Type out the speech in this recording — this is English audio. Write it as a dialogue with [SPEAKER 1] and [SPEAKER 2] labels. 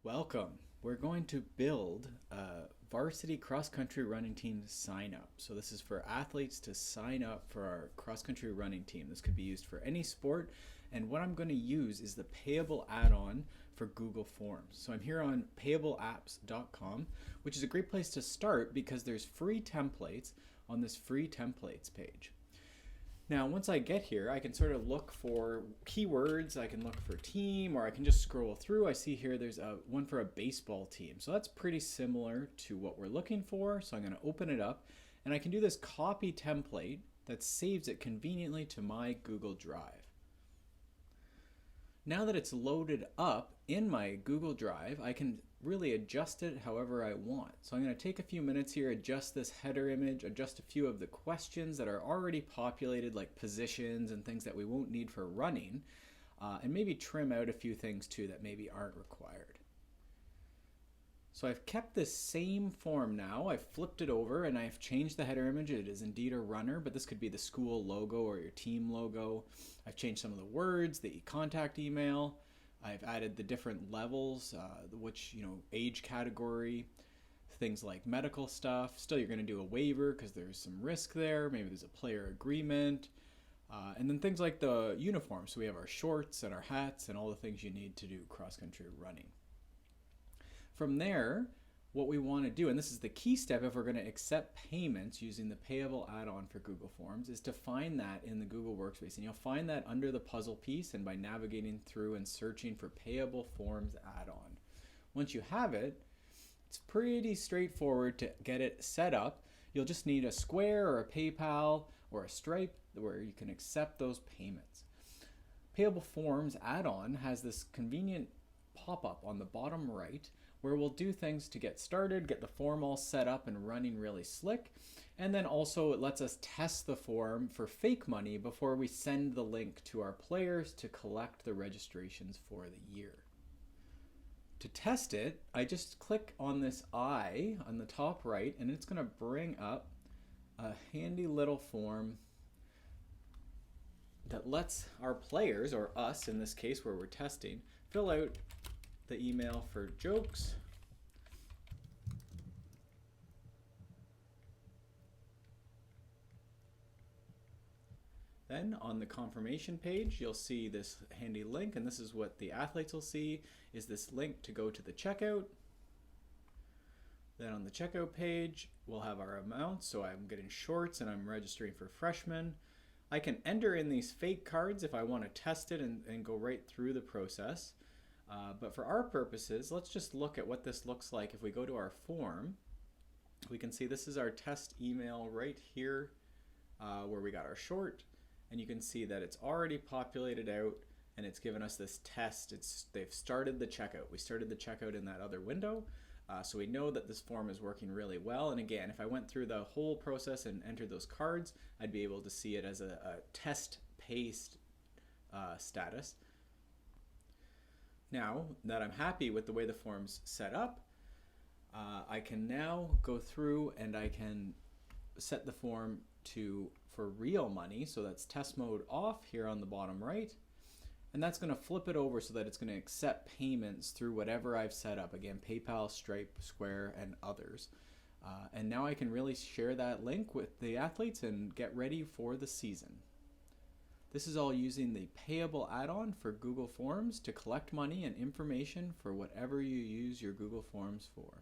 [SPEAKER 1] Welcome. We're going to build a varsity cross-country running team sign up. So this is for athletes to sign up for our cross-country running team. This could be used for any sport. And what I'm going to use is the Payable Add-on for Google Forms. So I'm here on payableapps.com, which is a great place to start because there's free templates on this free templates page. Now, once I get here, I can sort of look for keywords. I can look for team, or I can just scroll through. I see here there's one for a baseball team. So that's pretty similar to what we're looking for. So I'm going to open it up, and I can do this copy template that saves it conveniently to my Google Drive. Now that it's loaded up in my Google Drive, I can really adjust it however I want. So I'm going to take a few minutes here, adjust this header image, adjust a few of the questions that are already populated, like positions and things that we won't need for running, and maybe trim out a few things too that maybe aren't required. So I've kept this same form now. I've flipped it over and I've changed the header image. It is indeed a runner, but this could be the school logo or your team logo. I've changed some of the words, the contact email. I've added the different levels, which, age category, things like medical stuff. Still, you're going to do a waiver because there's some risk there. Maybe there's a player agreement. And then things like the uniform. So we have our shorts and our hats and all the things you need to do cross-country running. From there, what we want to do, and this is the key step if we're going to accept payments using the Payable Add-on for Google Forms, is to find that in the Google Workspace. And you'll find that under the puzzle piece and by navigating through and searching for Payable Forms Add-on. Once you have it, it's pretty straightforward to get it set up. You'll just need a Square or a PayPal or a Stripe where you can accept those payments. Payable Forms Add-on has this convenient pop-up on the bottom right where we'll do things to get started, get the form all set up and running really slick, and then also it lets us test the form for fake money before we send the link to our players to collect the registrations for the year. To test it, I just click on this eye on the top right, and it's going to bring up a handy little form that lets our players, or us in this case where we're testing, fill out the email for jokes. Then on the confirmation page, you'll see this handy link, and this is what the athletes will see, is this link to go to the checkout. Then on the checkout page, we'll have our amounts. So I'm getting shorts and I'm registering for freshmen. I can enter in these fake cards if I want to test it and go right through the process. But for our purposes, let's just look at what this looks like. If we go to our form, we can see this is our test email right here where we got our short. And you can see that it's already populated out and it's given us this test. They've started the checkout. We started the checkout in that other window. So we know that this form is working really well. And again, if I went through the whole process and entered those cards, I'd be able to see it as a test paste status. Now that I'm happy with the way the form's set up, I can now go through and I can set the form for real money. So that's test mode off here on the bottom right. And that's going to flip it over so that it's going to accept payments through whatever I've set up. Again, PayPal, Stripe, Square, and others. And now I can really share that link with the athletes and get ready for the season. This is all using the Payable Add-on for Google Forms to collect money and information for whatever you use your Google Forms for.